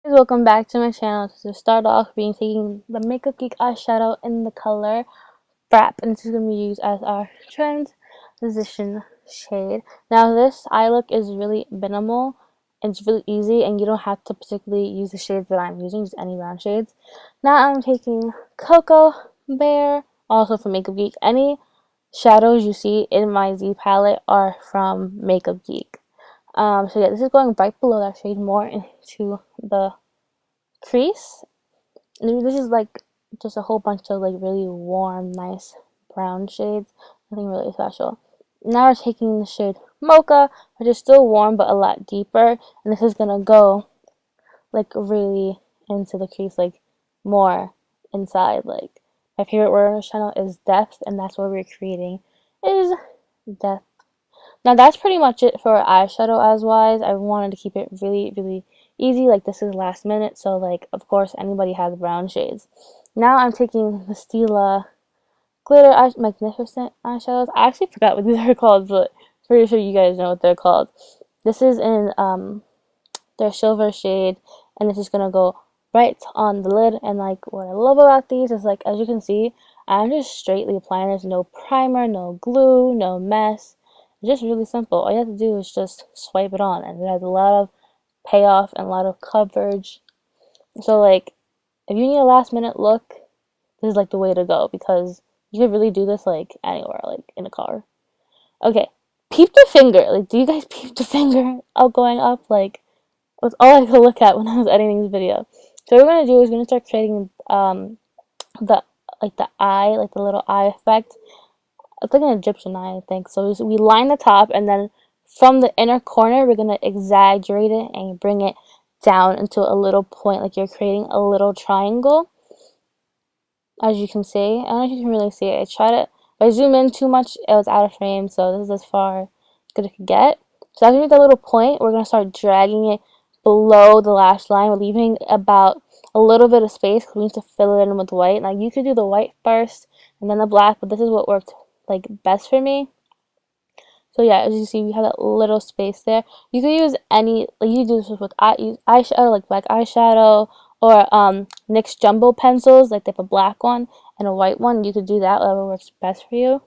Welcome back to my channel. To start off, being taking the Makeup Geek eyeshadow in the color Frap, and this is going to be used as our transition shade. Now this eye look is really minimal and it's really easy, and you don't have to particularly use the shades that I'm using, just any round shades. Now I'm taking Cocoa Bear, also from Makeup Geek. Any shadows you see in my Z palette are from Makeup Geek. So yeah, this is going right below that shade, more into the crease. This is like just a whole bunch of like really warm, nice brown shades. Nothing really special. Now we're taking the shade Mocha, which is still warm but a lot deeper, and this is gonna go like really into the crease, like more inside. Like my favorite word on this channel is depth, and that's what we're creating is depth. Now that's pretty much it for eyeshadow as wise. I wanted to keep it really easy. Like this is last minute, so like of course anybody has brown shades. Now I'm taking the Stila Glitter Magnificent eyeshadows. I actually forgot what these are called, but pretty sure you guys know what they're called. This is in their silver shade, and this is gonna go right on the lid. And like what I love about these is, like, as you can see, I'm just straightly applying this. No primer, no glue, no mess. It's just really simple. All you have to do is just swipe it on, and it has a lot of payoff and a lot of coverage. So like if you need a last minute look, this is like the way to go, because you could really do this like anywhere, like in a car. Okay, peep the finger. Like, do you guys peep the finger out going up? Like, that's all I could look at when I was editing this video. So what we're gonna do is we're gonna start creating the the eye, like the little eye effect. It's like an Egyptian eye, I think. So we line the top, and then from the inner corner, we're going to exaggerate it and bring it down into a little point, like you're creating a little triangle. As you can see, I don't know if you can really see it. I tried it. If I zoom in too much, it was out of frame, so this is as far as good as it could get. So after we make that little point, we're going to start dragging it below the lash line. We're leaving about a little bit of space because we need to fill it in with white. Now you could do the white first and then the black, but this is what worked like best for me. So yeah, as you see, we have that little space there. You could use any, like you do this with eyeshadow, like black eyeshadow, or NYX jumbo pencils, like they have a black one and a white one. You could do that, whatever works best for you.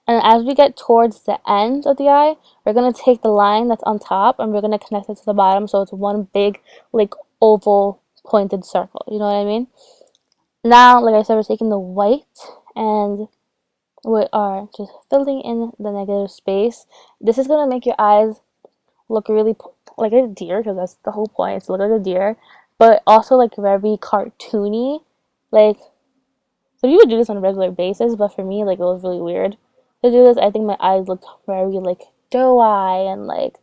And as we get towards the end of the eye, we're going to take the line that's on top and we're going to connect it to the bottom, so it's one big like oval pointed circle. You know what I mean? Now, like I said, we're taking the white and we are just filling in the negative space. This is going to make your eyes look really like a deer, because that's the whole point, it's to look like a deer, but also like very cartoony. Like, so you would do this on a regular basis, but for me, like, it was really weird to do this. I think my eyes looked very like doe eye and like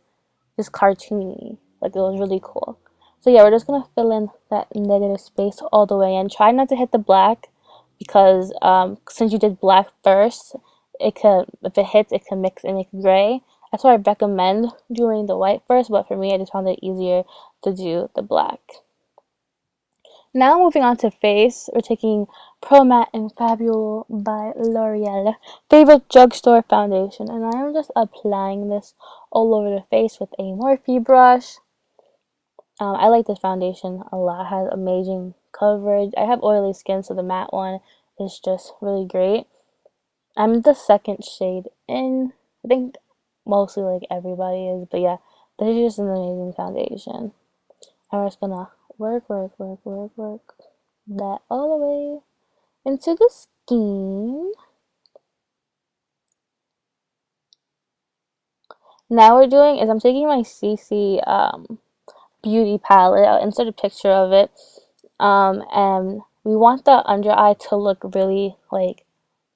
just cartoony. Like, it was really cool. So yeah, we're just gonna fill in that negative space all the way in. Try not to hit the black, because since you did black first, it could, if it hits, it can mix and make gray. That's why I recommend doing the white first, but for me, I just found it easier to do the black. Now moving on to face, we're taking Pro Matte Infallible by L'Oreal, favorite drugstore foundation, and I am just applying this all over the face with a Morphe brush. I like this foundation a lot. It has amazing coverage. I have oily skin, so the matte one is just really great. I'm the second shade in. I think mostly like everybody is, but yeah, this is just an amazing foundation. I'm just gonna work that all the way into the skin. Now we're doing is I'm taking my CC beauty palette. I'll insert a picture of it. And we want the under eye to look really like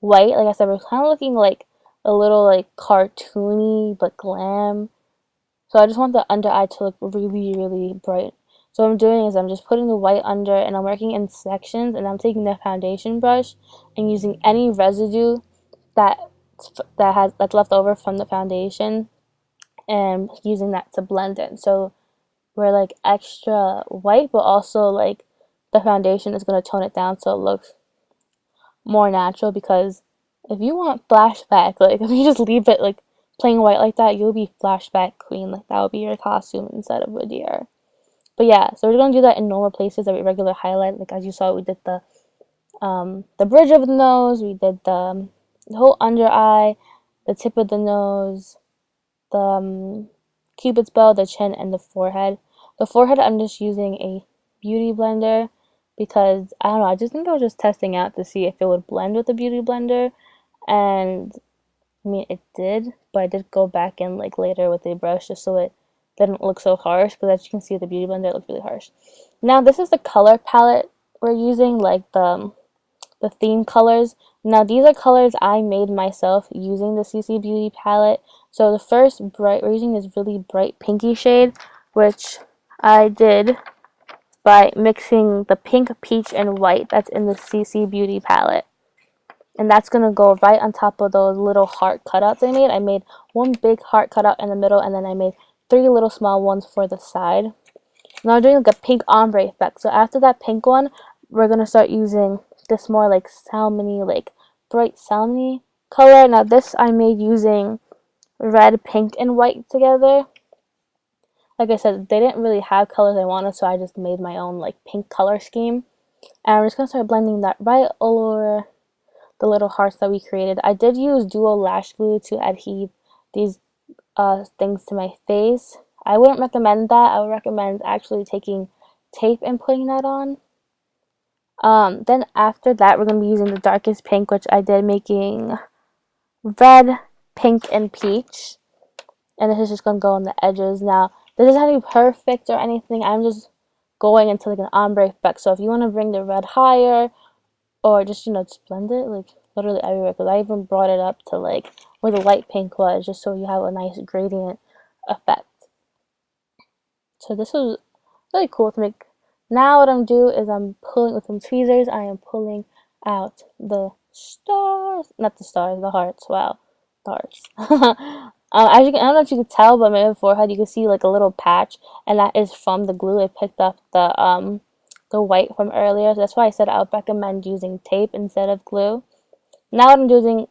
white. Like I said, we're kind of looking like a little like cartoony but glam. So I just want the under eye to look really bright. So what I'm doing is I'm just putting the white under, and I'm working in sections, and I'm taking the foundation brush and using any residue that's left over from the foundation and using that to blend in. So we're like extra white, but also like the foundation is going to tone it down so it looks more natural. Because if you want flashback, like if you just leave it like plain white like that, you'll be flashback queen. Like that would be your costume instead of a deer. But yeah, so we're gonna do that in normal places that we regular highlight. Like as you saw, we did the bridge of the nose, we did the whole under eye, the tip of the nose, the cupid's bow, the chin, and the forehead. The forehead, I'm just using a beauty blender because I don't know, I just think I was just testing out to see if it would blend with the beauty blender, and I mean it did, but I did go back in like later with a brush just so it didn't look so harsh, because as you can see with the beauty blender it looked really harsh. Now this is the color palette we're using, like the theme colors. Now these are colors I made myself using the CC Beauty palette. So the first bright, we're using this really bright pinky shade, which I did by mixing the pink, peach, and white that's in the CC Beauty palette. And that's going to go right on top of those little heart cutouts I made. I made one big heart cutout in the middle, and then I made 3 little small ones for the side. Now we're doing like a pink ombre effect. So after that pink one, we're going to start using this more like salmony, like bright salmony color. Now this I made using red, pink, and white together. Like I said, they didn't really have colors I wanted, so I just made my own like pink color scheme. And I'm just going to start blending that right all over the little hearts that we created. I did use duo lash glue to adhere these things to my face. I wouldn't recommend that. I would recommend actually taking tape and putting that on. Then after that, we're going to be using the darkest pink, which I did making red, pink, and peach. And this is just going to go on the edges. Now, this doesn't have to be perfect or anything. I'm just going into like an ombre effect. So if you want to bring the red higher, or just, just blend it like literally everywhere, because I even brought it up to like where the light pink was, just so you have a nice gradient effect. So this was really cool to make. Now what I'm doing is I'm pulling with some tweezers. I am pulling out the stars, not the stars, the hearts. Wow, the hearts. As you can, I don't know if you could tell, but my forehead, you can see like a little patch, and that is from the glue. I picked up the white from earlier. So that's why I said I would recommend using tape instead of glue. Now what I'm doing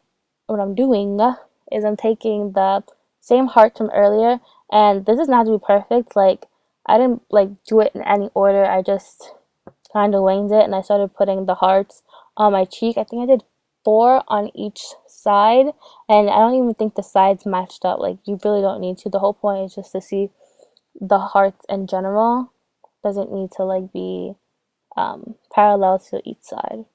is I'm taking the same heart from earlier, and this does not have to be perfect. Like I didn't like do it in any order. I just kind of winged it, and I started putting the hearts on my cheek. I think I did 4 on each side, and I don't even think the sides matched up. Like you really don't need to. The whole point is just to see the hearts in general. Doesn't need to like be parallel to each side.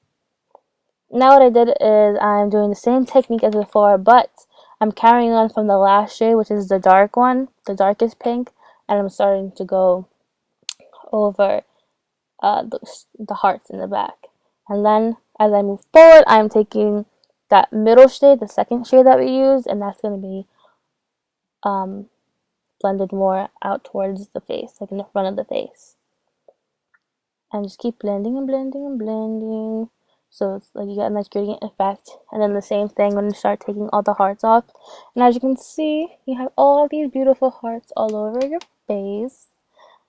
Now what I did is I'm doing the same technique as before, but I'm carrying on from the last shade, which is the dark one, the darkest pink, and I'm starting to go over the hearts in the back. And then as I move forward, I'm taking that middle shade, the second shade that we used, and that's going to be blended more out towards the face, like in the front of the face. And just keep blending and blending and blending. So it's like you get a nice gradient effect. And then the same thing when you start taking all the hearts off. And as you can see, you have all these beautiful hearts all over your face.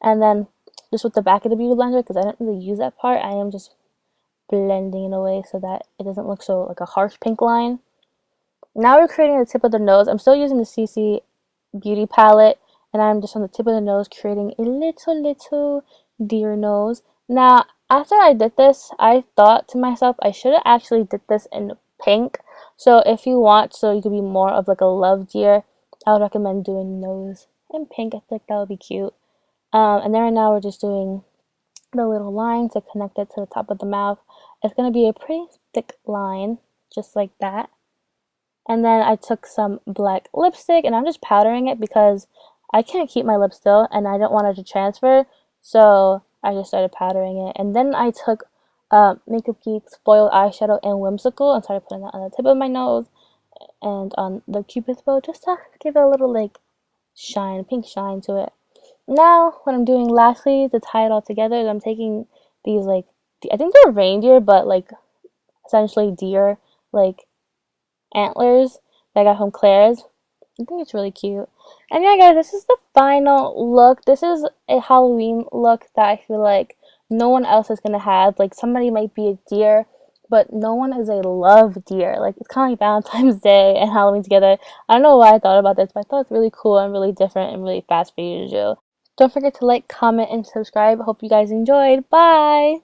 And then just with the back of the beauty blender, because I didn't really use that part, I am just blending it away so that it doesn't look so like a harsh pink line. Now we're creating the tip of the nose. I'm still using the CC Beauty palette, and I'm just on the tip of the nose creating a little deer nose. Now, after I did this, I thought to myself I should have actually did this in pink. So if you want, so you could be more of like a love deer, I would recommend doing nose in pink. I feel like that would be cute. And then right now we're just doing the little line to connect it to the top of the mouth. It's going to be a pretty thick line, just like that. And then I took some black lipstick, and I'm just powdering it because I can't keep my lips still, and I don't want it to transfer. So I just started powdering it. And then I took Makeup Geek's foiled eyeshadow in Whimsical and started putting that on the tip of my nose and on the cupid's bow, just to give it a little like shine, pink shine to it. Now what I'm doing lastly to tie it all together is I'm taking these like, I think they're reindeer, but like essentially deer like antlers that I got from Claire's. I think it's really cute. And yeah, guys, this is the final look. This is a Halloween look that I feel like no one else is going to have. Like, somebody might be a deer, but no one is a love deer. Like, it's kind of like Valentine's Day and Halloween together. I don't know why I thought about this, but I thought it's really cool and really different and really fast for you to do. Don't forget to like, comment, and subscribe. Hope you guys enjoyed. Bye!